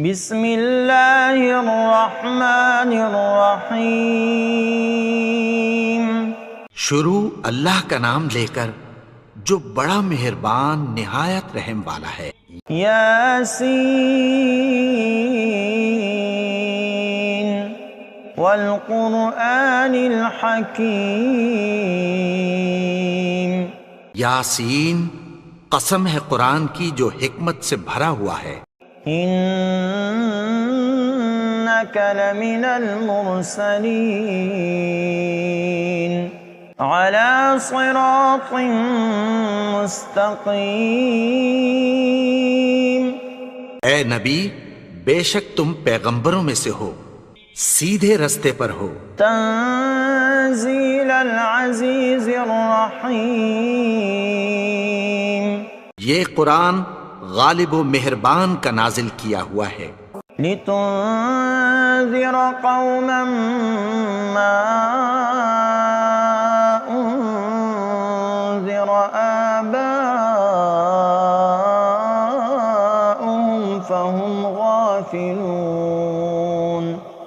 بسم اللہ الرحمن الرحیم۔ شروع اللہ کا نام لے کر جو بڑا مہربان نہایت رحم والا ہے۔ یاسین والقرآن الحکیم۔ یاسین، قسم ہے قرآن کی جو حکمت سے بھرا ہوا ہے۔ انک لمن المرسلین علی صراط مستقیم۔ اے نبی، بے شک تم پیغمبروں میں سے ہو، سیدھے رستے پر ہو۔ تنزیل العزیز الرحیم۔ یہ قرآن غالب و مہربان کا نازل کیا ہوا ہے۔ لتنذر قوما ما انذر آباؤهم فهم غافلون۔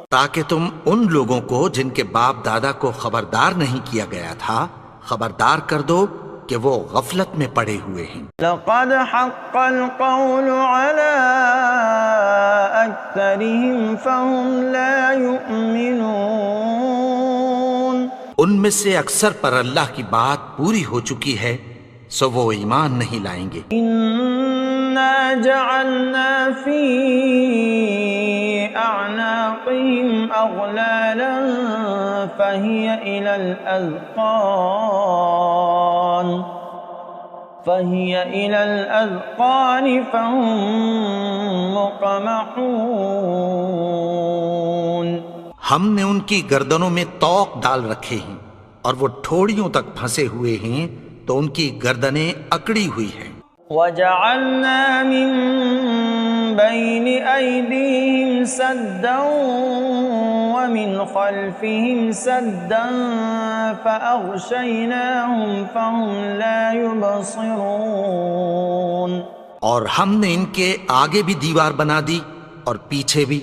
تاکہ تم ان لوگوں کو جن کے باپ دادا کو خبردار نہیں کیا گیا تھا خبردار کر دو کہ وہ غفلت میں پڑے ہوئے ہیں۔ لقد حق القول على اکثرهم فهم لا يؤمنون۔ ان میں سے اکثر پر اللہ کی بات پوری ہو چکی ہے سو وہ ایمان نہیں لائیں گے۔ انا جعلنا في اعناقهم اغلالا فهي الى الاذقان فهم مقمحون۔ ہم نے ان کی گردنوں میں طوق ڈال رکھے ہیں اور وہ ٹھوڑیوں تک پھنسے ہوئے ہیں تو ان کی گردنیں اکڑی ہوئی ہیں۔ وَجَعَلْنَا مِن بَيْنِ أَيْدِيهِمْ سَدًّا وَمِنْ خَلْفِهِمْ سَدًّا فَأَغْشَيْنَاهُمْ فَهُمْ لَا يُبْصِرُونَ۔ اور ہم نے ان کے آگے بھی دیوار بنا دی اور پیچھے بھی،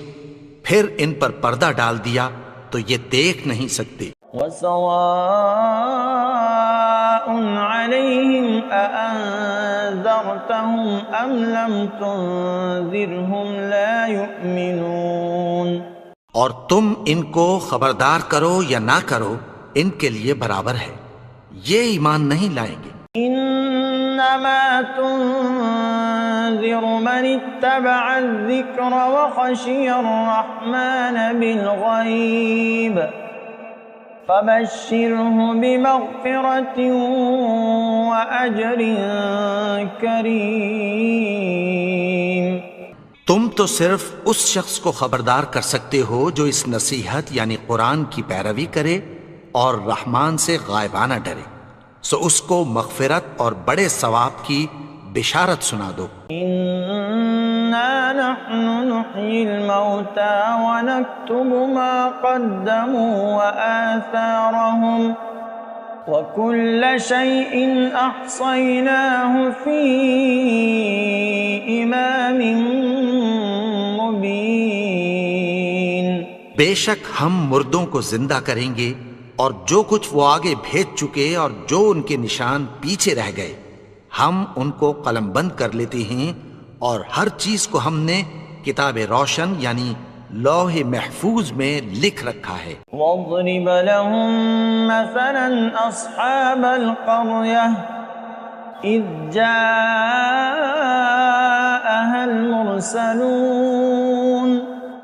پھر ان پر پردہ ڈال دیا تو یہ دیکھ نہیں سکتے۔ وَسَوَاءٌ عَلَيْهِمْ أَأَنذَرْتَهُمْ أَمْ لَمْ تُنذِرْهُمْ لَا يُؤْمِنُونَ۔ اور تم ان کو خبردار کرو یا نہ کرو ان کے لیے برابر ہے، یہ ایمان نہیں لائیں گے۔ انما تنذر من اتبع الذکر وخشی الرحمن بالغیب فبشرہ بمغفرۃ واجر کریم۔ تم تو صرف اس شخص کو خبردار کر سکتے ہو جو اس نصیحت یعنی قرآن کی پیروی کرے اور رحمان سے غائبانہ ڈرے، سو اس کو مغفرت اور بڑے ثواب کی بشارت سنا دو۔ انا نحن نحیی الموتى ونکتب ما قدموا وآثارهم وكل شيء احصیناه فی امام مبین۔ بے شک ہم مردوں کو زندہ کریں گے اور جو کچھ وہ آگے بھیج چکے اور جو ان کے نشان پیچھے رہ گئے ہم ان کو قلم بند کر لیتے ہیں، اور ہر چیز کو ہم نے کتاب روشن یعنی لوح محفوظ میں لکھ رکھا ہے۔ وَاضْرِبْ لَهُمْ مَثَلًا أَصْحَابَ الْقَرْيَةِ إِذْ جَاءَهَا الْمُرْسَلُونَ۔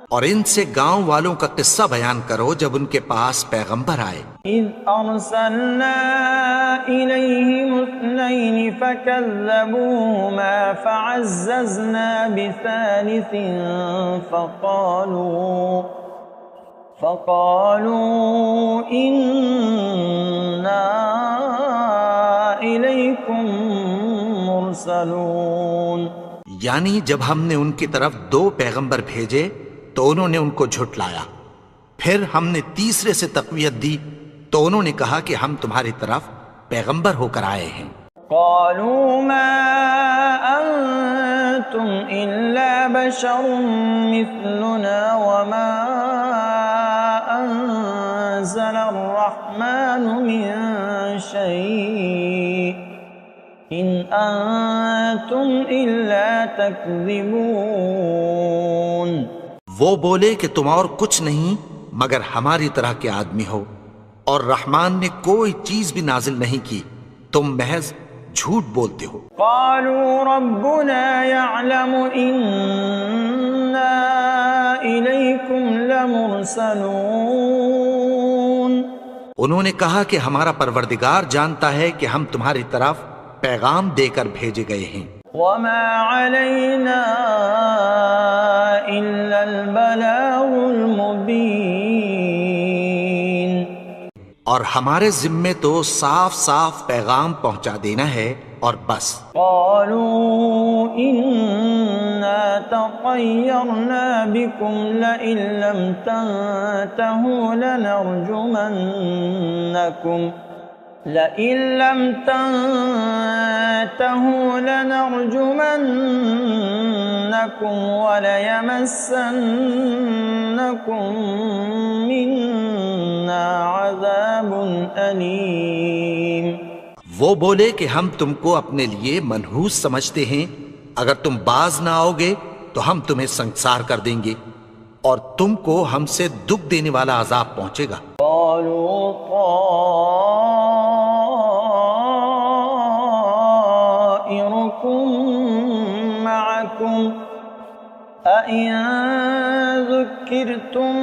اور ان سے گاؤں والوں کا قصہ بیان کرو جب ان کے پاس پیغمبر آئے۔ إِذْ أَرْسَلْنَا إِلَيْهِمُ اثْنَيْنِ فَكَذَّبُوهُمَا فَعَزَّزْنَا بِثَالِثٍ فَقَالُوا إِنَّا إِلَيْكُمْ مُرْسَلُونَ۔ یعنی جب ہم نے ان کی طرف 2 پیغمبر بھیجے تو انہوں نے ان کو جھٹلایا، پھر ہم نے تیسرے سے تقویت دی تو انہوں نے کہا کہ ہم تمہاری طرف پیغمبر ہو کر آئے ہیں۔ قالوا ما أنتم إلا بشر مثلنا وما أنزل الرحمن من شيء إن أنتم إلا تكذبون. وہ بولے کہ تم اور کچھ نہیں مگر ہماری طرح کے آدمی ہو، اور رحمان نے کوئی چیز بھی نازل نہیں کی، تم محض جھوٹ بولتے ہو. قالوا ربنا يعلم إنا إليكم لمرسلون. انہوں نے کہا کہ ہمارا پروردگار جانتا ہے کہ ہم تمہاری طرف پیغام دے کر بھیجے گئے ہیں. وما علينا إلا البلاغ المبين. اور ہمارے ذمے تو صاف صاف پیغام پہنچا دینا ہے اور بس. قالوا إنا تطيرنا بكم لئن لم تنتهوا لنرجمنكم وليمسنكم منا عذاب أليم. وہ بولے کہ ہم تم کو اپنے لیے منحوس سمجھتے ہیں، اگر تم باز نہ آؤ گے تو ہم تمہیں سنسار کر دیں گے اور تم کو ہم سے دکھ دینے والا عذاب پہنچے گا. قالوا طائركم معكم أئن ذكرتم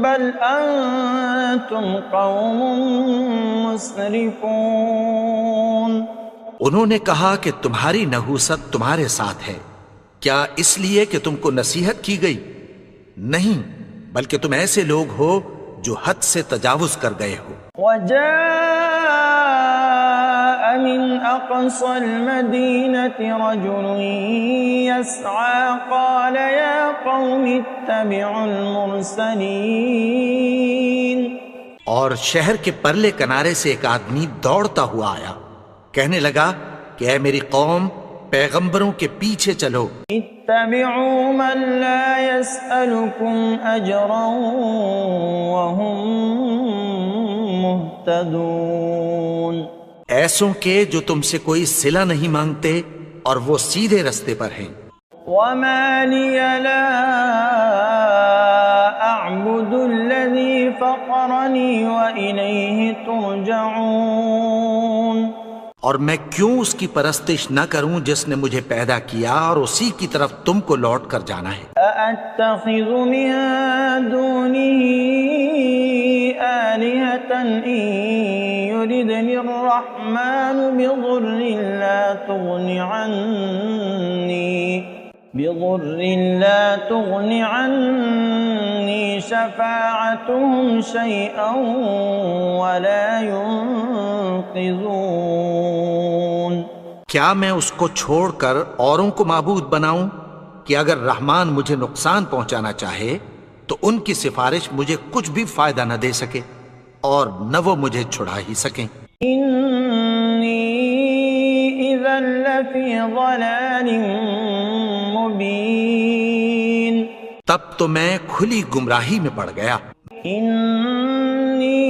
بل أنتم قوم مسرفون. انہوں نے کہا کہ تمہاری نحوست تمہارے ساتھ ہے، کیا اس لیے کہ تم کو نصیحت کی گئی؟ نہیں، بلکہ تم ایسے لوگ ہو جو حد سے تجاوز کر گئے ہو. وجاء من أقصى المدينة رجل يسعى قال يا قوم اتبعوا المرسلين. اور شہر کے پرلے کنارے سے ایک آدمی دوڑتا ہوا آیا، کہنے لگا کہ اے میری قوم، پیغمبروں کے پیچھے چلو. اتبعوا من لا يسألكم أجرا وهم مهتدون. ایسوں کے جو تم سے کوئی صلہ نہیں مانگتے اور وہ سیدھے رستے پر ہیں. وما لي لا أعبد الذي فطرني وإليه ترجعون. اور میں کیوں اس کی پرستش نہ کروں جس نے مجھے پیدا کیا اور اسی کی طرف تم کو لوٹ کر جانا ہے. أأتخذ من دونه آلهة إن يردني الرحمن بضر لا تغن عني شفاعتهم شيئا ولا ينقذون. کیا میں اس کو چھوڑ کر اوروں کو معبود بناؤں کہ اگر رحمان مجھے نقصان پہنچانا چاہے تو ان کی سفارش مجھے کچھ بھی فائدہ نہ دے سکے اور نہ وہ مجھے چھڑا ہی سکیں. إني إذا لفي ضلال مبين. تب تو میں کھلی گمراہی میں پڑ گیا. إني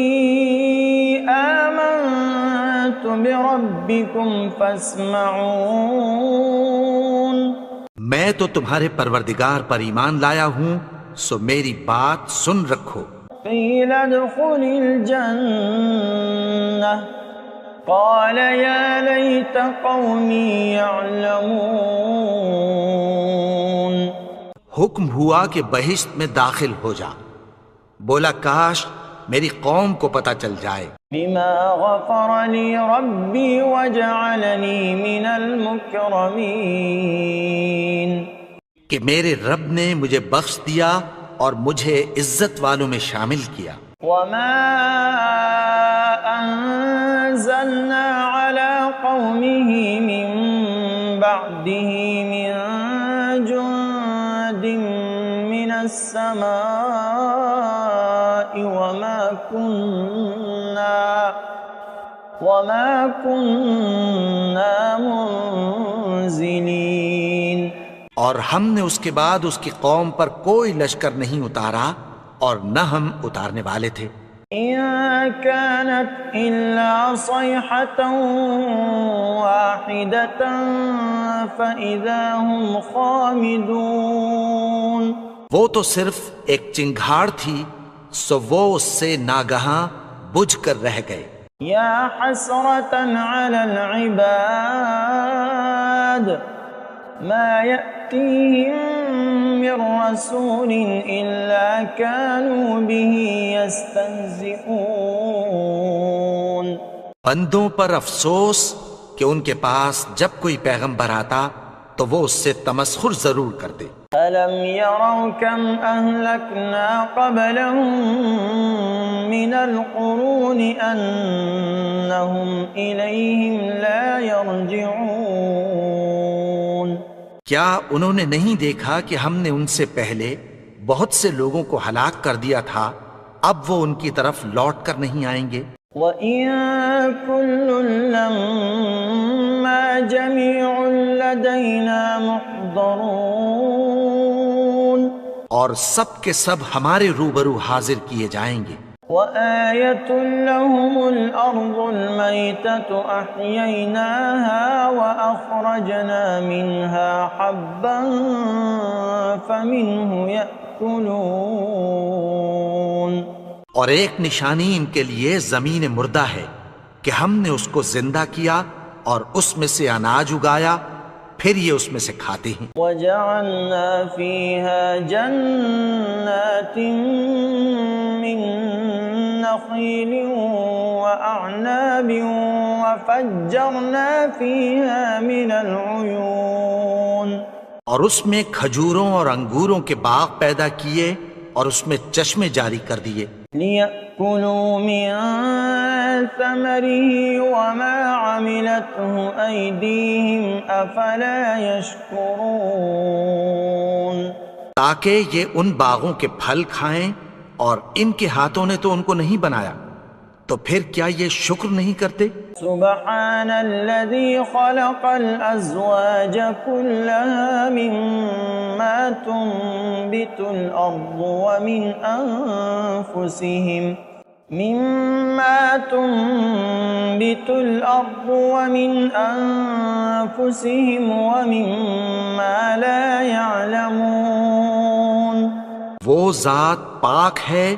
آمنت بربكم فاسمعون. میں تو تمہارے پروردگار پر ایمان لایا ہوں، سو میری بات سن رکھو. قيل ادخل الجنة قال يا ليت قومي يعلمون. حکم ہوا کہ بہشت میں داخل ہو جا. بولا کاش میری قوم کو پتہ چل جائے. بما غفر لي ربي وجعلني من المكرمين. کہ میرے رب نے مجھے بخش دیا اور مجھے عزت والوں میں شامل کیا. وما أنزلنا على قومه من بعده من جند من السماء وما كنا منزلين. اور ہم نے اس کے بعد اس کی قوم پر کوئی لشکر نہیں اتارا اور نہ ہم اتارنے والے تھے۔ إن كانت إلا صيحة واحدة فإذا هم خامدون۔ وہ تو صرف ایک چنگھاڑ تھی، سو وہ اس سے ناگہاں بجھ کر رہ گئے۔ یا حسرة على العباد ما يأتيهم من رسول إلا كانوا به يستهزئون۔ بندوں پر افسوس کہ ان کے پاس جب کوئی پیغمبر آتا تو وہ اس سے تمسخر ضرور کرتے۔ أَلَمْ يَرَوْا كَمْ أَهْلَكْنَا قَبْلَهُمْ مِنَ الْقُرُونِ أَنَّهُمْ إِلَيْهِمْ لَا يَرْجِعُونَ۔ کیا انہوں نے نہیں دیکھا کہ ہم نے ان سے پہلے بہت سے لوگوں کو ہلاک کر دیا تھا، اب وہ ان کی طرف لوٹ کر نہیں آئیں گے؟ وَإِن كُلٌّ لَّمَّا جَمِيعٌ لَّدَيْنَا مُحْضَرُونَ۔ اور سب کے سب ہمارے روبرو حاضر کیے جائیں گے۔ وَآيَةٌ لَّهُمُ الْأَرْضُ الْمَيْتَةُ أَحْيَيْنَاهَا وَأَخْرَجْنَا مِنْهَا حَبًّا فَمِنْهُ يَأْكُلُونَ۔ اور ایک نشانی ان کے لیے زمین مردہ ہے کہ ہم نے اس کو زندہ کیا اور اس میں سے اناج اگایا، پھر یہ اس میں سے کھاتے ہیں۔ وَجَعَلْنَا فِيهَا جَنَّاتٍ مِّن نَخِيلٍ وَأَعْنَابٍ وَفَجَّرْنَا فِيهَا مِنَ الْعُيُونِ۔ اور اس میں کھجوروں اور انگوروں کے باغ پیدا کیے اور اس میں چشمے جاری کر دیے۔ لِيَأْكُلُوا مِن ثَمَرِهِ وَمَا عَمِلَتْهُ أَيْدِيهِمْ أَفَلَا يَشْكُرُونَ۔ تاکہ یہ ان باغوں کے پھل کھائیں، اور ان کے ہاتھوں نے تو ان کو نہیں بنایا، تو پھر کیا یہ شکر نہیں کرتے؟ سبحان الذي خلق الأزواج كلها مما تنبت الأرض ومن أنفسهم ومما لا يعلمون۔ وہ ذات پاک ہے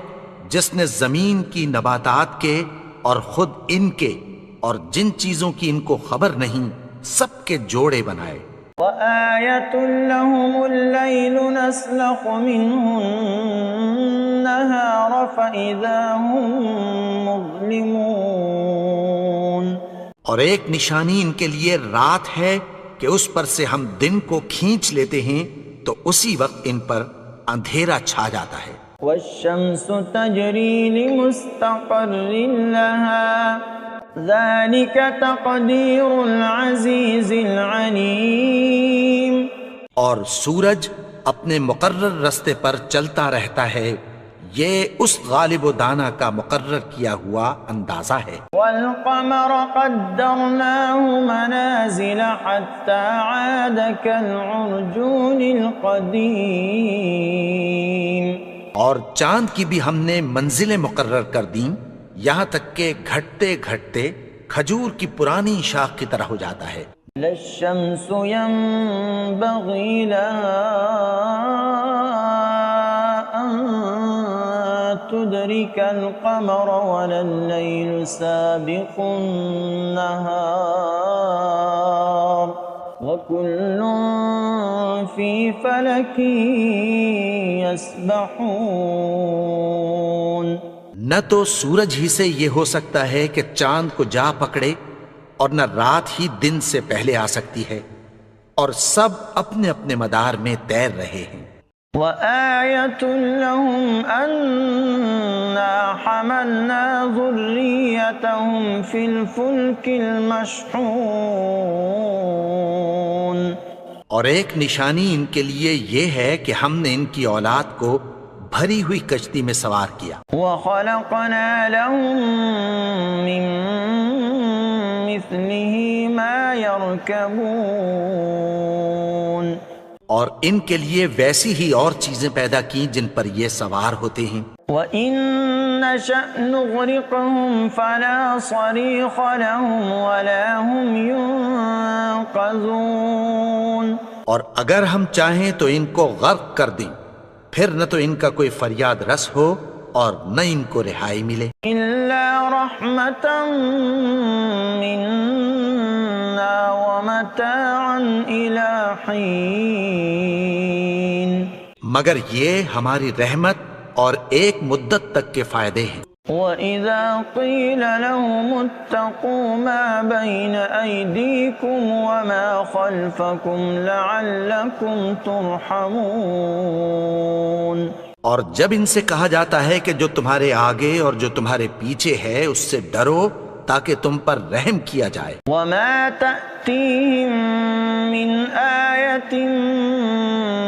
جس نے زمین کی نباتات کے اور خود ان کے اور جن چیزوں کی ان کو خبر نہیں سب کے جوڑے بنائے۔ وَآيَةٌ لَّهُمُ اللَّيْلُ نَسْلَخُ مِنْهُ النَّهَارَ فَإِذَا هُم مُظْلِمُونَ۔ اور ایک نشانی ان کے لیے رات ہے کہ اس پر سے ہم دن کو کھینچ لیتے ہیں تو اسی وقت ان پر اندھیرا چھا جاتا ہے۔ وَالشَّمْسُ تَجْرِي لِمُسْتَقَرٍّ لَّهَا ذَلِكَ تَقْدِيرُ الْعَزِيزِ الْعَلِيمِ۔ اور سورج اپنے مقرر رستے پر چلتا رہتا ہے، یہ اس غالب و دانا کا مقرر کیا ہوا اندازہ ہے۔ وَالْقَمَرَ قَدَّرْنَاهُ مَنَازِلَ حَتَّى عَادَ كَالْعُرْجُونِ الْقَدِيمِ۔ اور چاند کی بھی ہم نے منزلیں مقرر کر دیں، یہاں تک کہ گھٹتے گھٹتے کھجور کی پرانی شاخ کی طرح ہو جاتا ہے۔ لَا الشَّمْسُ يَنبَغِي لَهَا أَن تُدْرِكَ الْقَمَرَ وَلَا اللَّيْلُ سَابِقُ النَّهَارِ وَكُلٌّ فِي فَلَكٍ يَسْبَحُونَ۔ نہ تو سورج ہی سے یہ ہو سکتا ہے کہ چاند کو جا پکڑے، اور نہ رات ہی دن سے پہلے آ سکتی ہے، اور سب اپنے اپنے مدار میں تیر رہے ہیں۔ وَآيَةٌ لَّهُمْ أَنَّا حَمَلْنَا ذُرِّيَّتَهُمْ فِي الْفُلْكِ الْمَشْحُونِ۔ اور ایک نشانی ان کے لیے یہ ہے کہ ہم نے ان کی اولاد کو بھری ہوئی کشتی میں سوار کیا۔ وَخَلَقْنَا لَهُم مِّن مِّثْلِهِ مَا يَرْكَبُونَ۔ اور ان کے لیے ویسی ہی اور چیزیں پیدا کی جن پر یہ سوار ہوتے ہیں. وَإِن نَّشَأْ نُغْرِقْهُمْ فَلَا صَرِيخَ لَهُمْ وَلَا هُمْ يُنقَذُونَ. اور اگر ہم چاہیں تو ان کو غرق کر دیں، پھر نہ تو ان کا کوئی فریاد رس ہو اور نہ ان کو رہائی ملے. إِلَّا رَحْمَةً مِّنَّا وَمَتَاعًا إِلَىٰ حِينٍ. مگر یہ ہماری رحمت اور ایک مدت تک کے فائدے ہیں. وَإِذَا قِيلَ لَهُمُ اتَّقُوا مَا بَيْنَ أَيْدِيكُمْ وَمَا خَلْفَكُمْ لَعَلَّكُمْ تُرْحَمُونَ. اور جب ان سے کہا جاتا ہے کہ جو تمہارے آگے اور جو تمہارے پیچھے ہے اس سے ڈرو تاکہ تم پر رحم کیا جائے. وَمَا تَأْتِيهِم مِّنْ آيَةٍ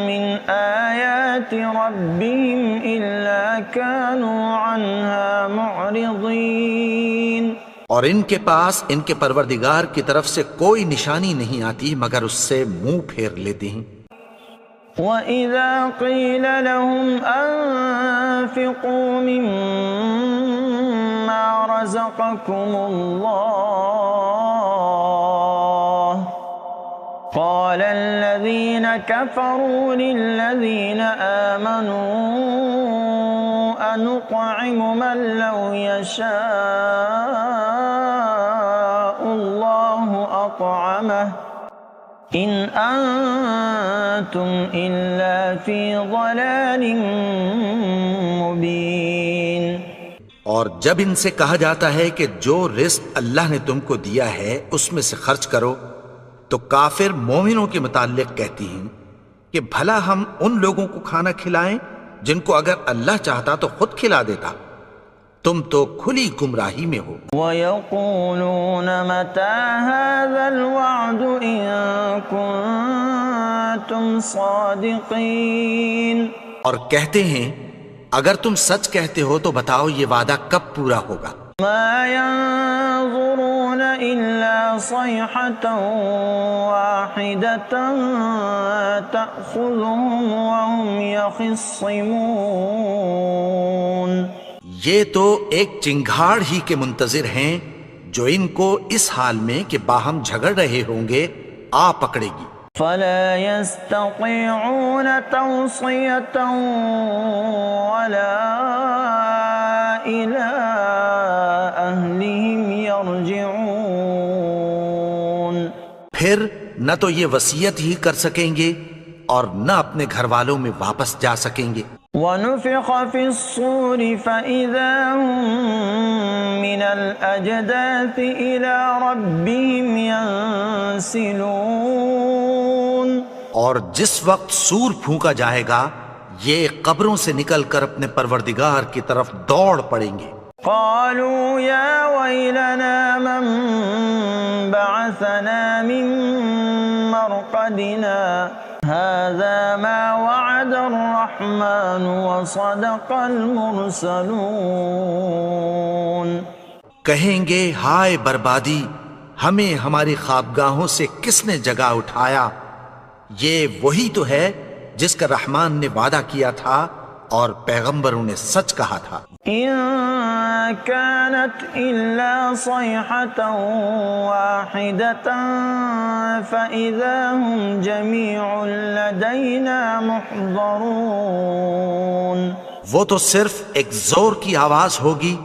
مِّنْ آيَاتِ رَبِّهِمْ إِلَّا كَانُوا عَنْهَا مُعْرِضِينَ. اور ان کے پاس ان کے پروردگار کی طرف سے کوئی نشانی نہیں آتی مگر اس سے منہ پھیر لیتے ہیں. وَإِذَا قِيلَ لَهُمْ أَنفِقُوا مِمَّا رَزَقَكُمُ اللَّهُ قَالَ الَّذِينَ كَفَرُوا لِلَّذِينَ آمَنُوا أَنُطْعِمُ مَن لَّوْ يَشَاءُ اللَّهُ أَطْعَمَهُ إِنْ أَنتُمْ إِلَّا فِي ضَلَالٍ مُبِينٍ. اور جب ان سے کہا جاتا ہے کہ جو رزق اللہ نے تم کو دیا ہے اس میں سے خرچ کرو تو کافر مومنوں کے متعلق کہتی ہیں کہ بھلا ہم ان لوگوں کو کھانا کھلائیں جن کو اگر اللہ چاہتا تو خود کھلا دیتا. تم تو کھلی گمراہی میں ہو. وَيَقُولُونَ مَتَىٰ هَٰذَا الْوَعْدُ إِن كُنتُمْ صَادِقِينَ. اور کہتے ہیں اگر تم سچ کہتے ہو تو بتاؤ یہ وعدہ کب پورا ہوگا. مَا يَنظُرُونَ إِلَّا صَيْحَةً وَاحِدَةً تَأْخُذُهُمْ وَهُمْ يَخِصِّمُونَ. یہ تو ایک چنگھاڑ ہی کے منتظر ہیں جو ان کو اس حال میں کہ باہم جھگڑ رہے ہوں گے آ پکڑے گی. فَلَا يَسْتَطِيعُونَ تَوْصِيَةً وَلَا إِلَىٰ أَهْلِهِمْ يَرْجِعُونَ. پھر نہ تو یہ وصیت ہی کر سکیں گے اور نہ اپنے گھر والوں میں واپس جا سکیں گے. وَنُفِخَ فِي الصُّورِ فَإِذَا هُم مِّنَ الْأَجْدَاثِ إِلَىٰ رَبِّهِمْ يَنسِلُونَ. اور جس وقت سور پھونکا جائے گا یہ قبروں سے نکل کر اپنے پروردگار کی طرف دوڑ پڑیں گے. قالوا يا ويلنا من بعثنا من مرقدنا هذا ما وعد الرحمن وصدق المرسلون. کہیں گے ہائے بربادی، ہمیں ہماری خوابگاہوں سے کس نے جگا اٹھایا؟ یہ وہی تو ہے جس کا رحمان نے وعدہ کیا تھا اور پیغمبروں نے سچ کہا تھا. إن كانت إلا صيحة واحدة فإذا هم جميع لدينا محضرون. وہ تو صرف ایک زور کی آواز ہوگی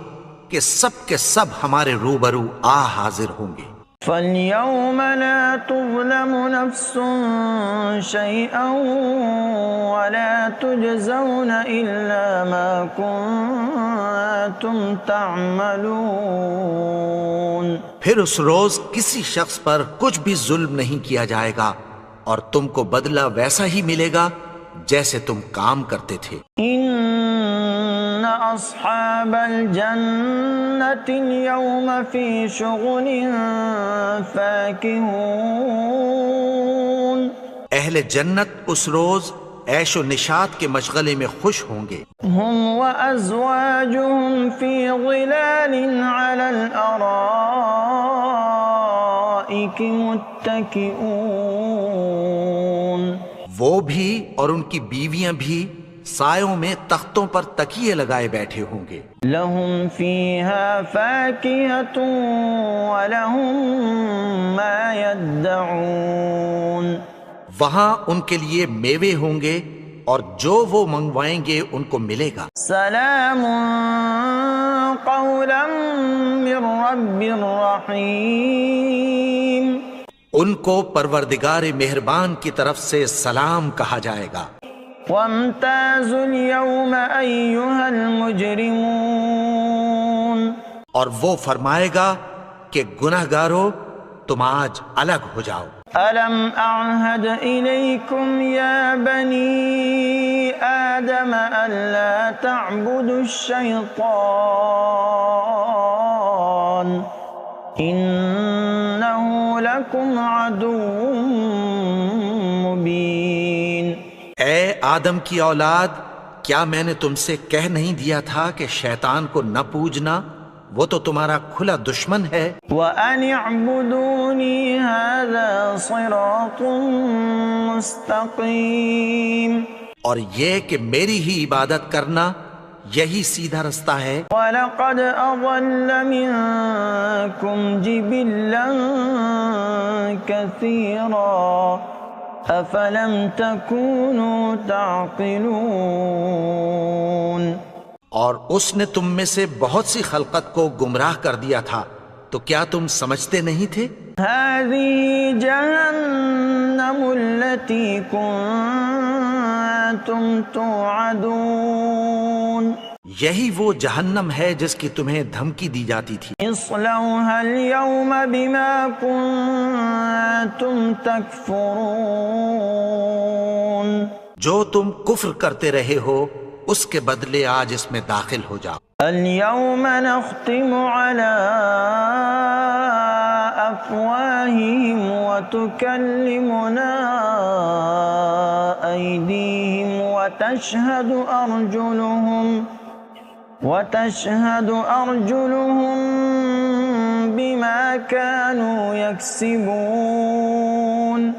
کہ سب کے سب ہمارے روبرو آ حاضر ہوں گے. فَالْيَوْمَ لَا تُظْلَمُ نَفْسٌ شَيْئًا وَلَا تُجْزَوْنَ إِلَّا مَا كُنتُمْ تَعْمَلُونَ. پھر اس روز کسی شخص پر کچھ بھی ظلم نہیں کیا جائے گا اور تم کو بدلہ ویسا ہی ملے گا جیسے تم کام کرتے تھے. إِنَّ أَصْحَابَ الْجَنَّةِ الْيَوْمَ فِي شُغُلٍ فَاكِهُونَ. اہل جنت اس روز عیش و نشاط کے مشغلے میں خوش ہوں گے. هُمْ وَأَزْوَاجُهُمْ فِي ظِلَالٍ عَلَى الْأَرَائِكِ مُتَّكِئُونَ. وہ بھی اور ان کی بیویاں بھی سایوں میں تختوں پر تکیے لگائے بیٹھے ہوں گے. لهم فيها فاكهة ولهم ما يدعون. وہاں ان کے لیے میوے ہوں گے اور جو وہ منگوائیں گے ان کو ملے گا. سلام قولا من رب رحیم. ان کو پروردگار مہربان کی طرف سے سلام کہا جائے گا. وامتازوا اليوم أيها المجرمون. اور وہ فرمائے گا کہ گنہگارو تم آج الگ ہو جاؤ. ألم أعهد إليكم يا بني آدم ألا تعبدوا الشيطان إنه لكم عدو مبين. اے آدم کی اولاد، کیا میں نے تم سے کہہ نہیں دیا تھا کہ شیطان کو نہ پوجنا، وہ تو تمہارا کھلا دشمن ہے. وَأَنِ اعْبُدُونِي هَذَا صِرَاطٌ مُسْتَقِيمٌ. اور یہ کہ میری ہی عبادت کرنا یہی سیدھا رستہ ہے. وَلَقَدْ أَضَلَّ مِنكُمْ جِبِلًّا كَثِيرًا أَفَلَمْ تَكُونُوا تَعْقِلُونَ. اور اس نے تم میں سے بہت سی خلقت کو گمراہ کر دیا تھا، تو کیا تم سمجھتے نہیں تھے؟ هذه جهنم التي كنتم توعدون. یہی وہ جہنم ہے جس کی تمہیں دھمکی دی جاتی تھی. اصلوها اليوم بما كنتم تكفرون. جو تم کفر کرتے رہے ہو اس کے بدلے آج اس میں داخل ہو جاؤ. اليوم نختم على أفواههم وتكلمنا أيديهم وتشهد أرجلهم بما كانوا يكسبون.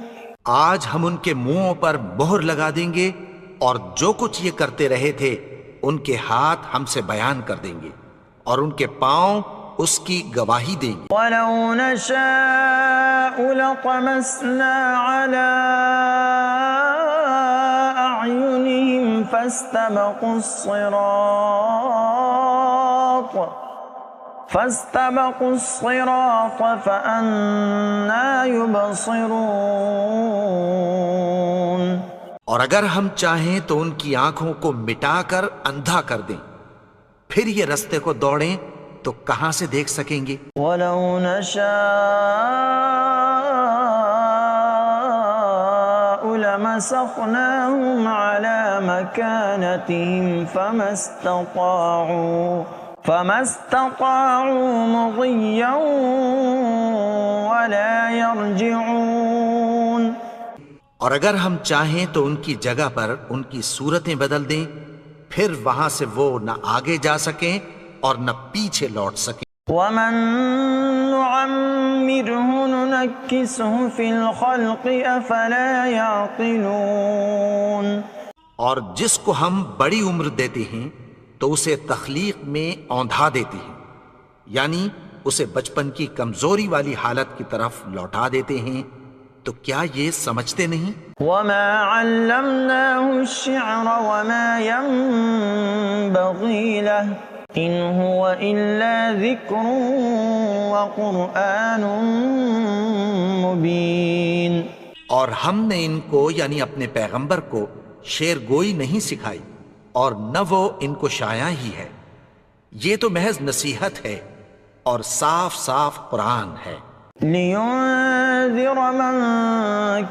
آج ہم ان کے منہوں پر مہر لگا دیں گے اور جو کچھ یہ کرتے رہے تھے ان کے ہاتھ ہم سے بیان کر دیں گے اور ان کے پاؤں اس کی گواہی دیں گے. وَلَوْ نَشَاءُ لَطَمَسْنَا عَلَىٰ أَعْيُنِهِمْ فَاسْتَبَقُوا الصِّرَاطَ فَأَنَّىٰ يُبْصِرُونَ. اور اگر ہم چاہیں تو ان کی آنکھوں کو مٹا کر اندھا کر دیں، پھر یہ رستے کو دوڑیں تو کہاں سے دیکھ سکیں گے. وَلَوْ نَشَاءُ لَمَسَخْنَاهُمْ عَلَى مَكَانَتِهِمْ فَمَا اسْتَطَاعُوا مُضِيًّا وَلَا يَرْجِعُونَ. اور اگر ہم چاہیں تو ان کی جگہ پر ان کی صورتیں بدل دیں، پھر وہاں سے وہ نہ آگے جا سکیں اور نہ پیچھے لوٹ سکیں. وَمَن نُعَمِّرْهُ نُنَكِّسْهُ فِي الْخَلْقِ أَفَلَا يَعْقِلُونَ. اور جس کو ہم بڑی عمر دیتے ہیں تو اسے تخلیق میں اوندھا دیتے ہیں، یعنی اسے بچپن کی کمزوری والی حالت کی طرف لوٹا دیتے ہیں. تو کیا یہ سمجھتے نہیں؟ وَمَا عَلَّمْنَاهُ الشِّعْرَ وَمَا يَنبَغِي لَهُ إِنْ هُوَ إِلَّا ذِكْرٌ وَقُرْآنٌ مُبِينٌ. اور ہم نے ان کو یعنی اپنے پیغمبر کو شعر گوئی نہیں سکھائی اور نہ وہ ان کو شایع ہی ہے، یہ تو محض نصیحت ہے اور صاف صاف قرآن ہے. لِيُنذِرَ مَن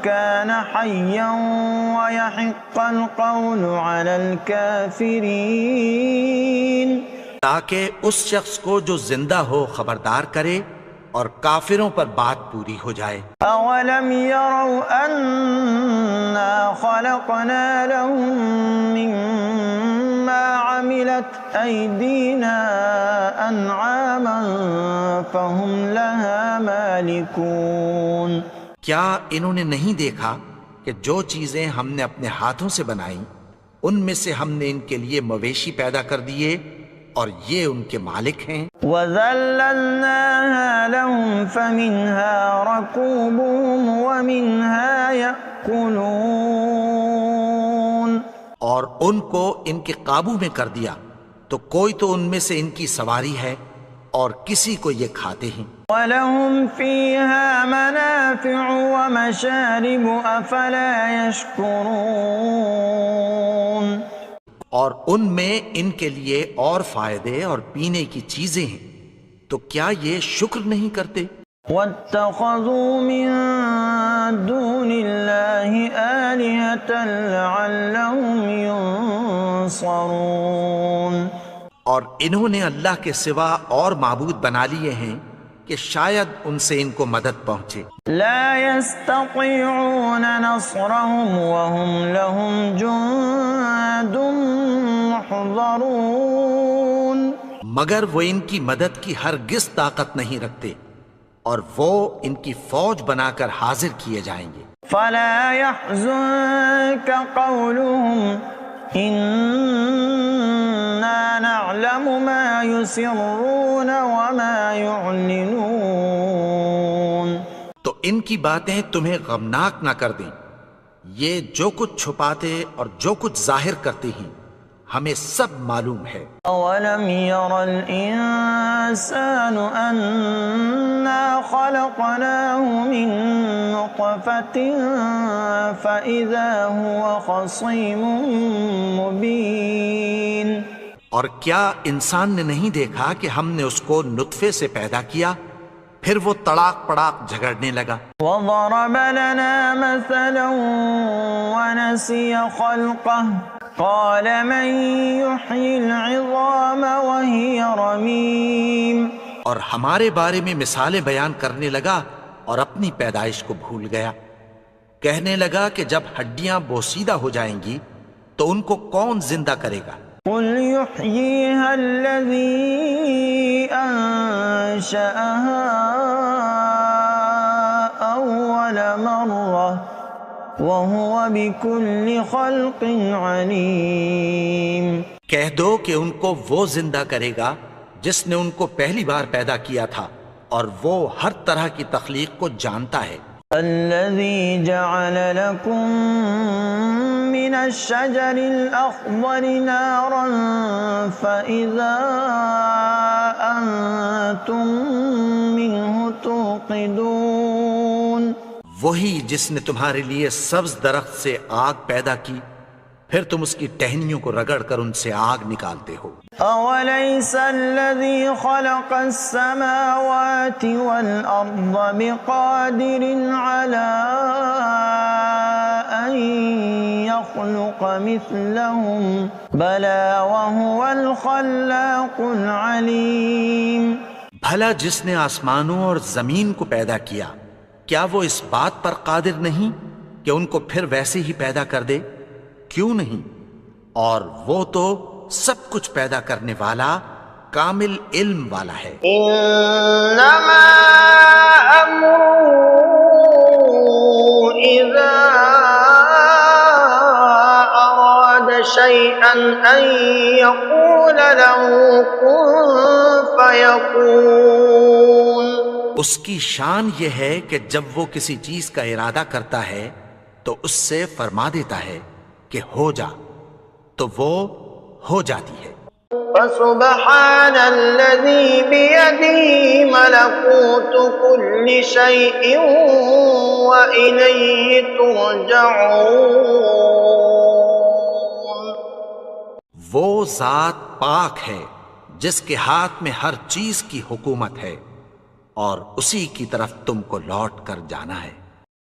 كَانَ حَيًّا وَيَحِقَّ الْقَوْلُ عَلَى الْكَافِرِينَ. تاکہ اس شخص کو جو زندہ ہو خبردار کرے اور کافروں پر بات پوری ہو جائے. أَوَلَمْ يَرَوْا أَنَّا خَلَقْنَا لَهُم مِّمَّا عَمِلَتْ أَيْدِينَا أَنْعَامًا فَهُمْ لَهَا مَالِكُونَ. کیا انہوں نے نہیں دیکھا کہ جو چیزیں ہم نے اپنے ہاتھوں سے بنائیں ان میں سے ہم نے ان کے لیے مویشی پیدا کر دیے اور یہ ان کے مالک ہیں. وَذَلَّلْنَاهَا لَهُمْ فَمِنْهَا رَكُوبُهُمْ وَمِنْهَا يَأْكُلُونَ. اور ان کو ان کے قابو میں کر دیا تو کوئی تو ان میں سے ان کی سواری ہے اور کسی کو یہ کھاتے ہیں. وَلَهُمْ فِيهَا مَنَافِعُ وَمَشَارِبُ أَفَلَا يَشْكُرُونَ. اور ان میں ان کے لیے اور فائدے اور پینے کی چیزیں ہیں تو کیا یہ شکر نہیں کرتے؟ وَاتَّخَذُوا مِن دُونِ اللَّهِ آلِهَةً لَعَلَّهُمْ يُنصَرُونَ. اور انہوں نے اللہ کے سوا اور معبود بنا لیے ہیں کہ شاید ان سے ان کو مدد پہنچے. لا يستطيعون نصرهم وهم لهم جند محضرون. مگر وہ ان کی مدد کی ہرگز طاقت نہیں رکھتے اور وہ ان کی فوج بنا کر حاضر کیے جائیں گے. فلا يحزنك قولهم إنا نعلم ما يسرون وما يعلنون. تو ان کی باتیں تمہیں غمناک نہ کر دیں. یہ جو کچھ چھپاتے اور جو کچھ ظاہر کرتے ہیں ہمیں سب معلوم ہے. أولم ير الإنسان أنا خلقناه من نطفة فإذا هو خصيم مبين. اور کیا انسان نے نہیں دیکھا کہ ہم نے اس کو نطفے سے پیدا کیا پھر وہ تڑاک پڑاک جھگڑنے لگا. وضرب لنا مثلا ونسي خلقه قال من يحيي العظام وهي رميم. اور ہمارے بارے میں مثالیں بیان کرنے لگا اور اپنی پیدائش کو بھول گیا. کہنے لگا کہ جب ہڈیاں بوسیدہ ہو جائیں گی تو ان کو کون زندہ کرے گا؟ قل يحييها الذي أنشأها أول مرة وهو بكل خلق عليم. کہہ دو کہ ان کو وہ زندہ کرے گا جس نے ان کو پہلی بار پیدا کیا تھا اور وہ ہر طرح کی تخلیق کو جانتا ہے. الذي جعل لكم من الشجر الأخضر نارا فإذا أنتم منه توقدون. وہی جس نے تمہارے لیے سبز درخت سے آگ پیدا کی پھر تم اس کی ٹہنیوں کو رگڑ کر ان سے آگ نکالتے ہو. أوليس الذي خلق السماوات والأرض بقادر على أن يخلق مثلهم بلى وهو الخلاق العليم. بھلا جس نے آسمانوں اور زمین کو پیدا کیا کیا وہ اس بات پر قادر نہیں کہ ان کو پھر ویسے ہی پیدا کر دے؟ کیوں نہیں؟ اور وہ تو سب کچھ پیدا کرنے والا کامل علم والا ہے. انما امره اذا اراد شيئا ان يقول له كن فيكون. اس کی شان یہ ہے کہ جب وہ کسی چیز کا ارادہ کرتا ہے تو اس سے فرما دیتا ہے کہ ہو جا تو وہ ہو جاتی ہے. فسبحان الذي بيده ملكوت كل شيء وإليه ترجعون. وہ ذات پاک ہے جس کے ہاتھ میں ہر چیز کی حکومت ہے اور اسی کی طرف تم کو لوٹ کر جانا ہے.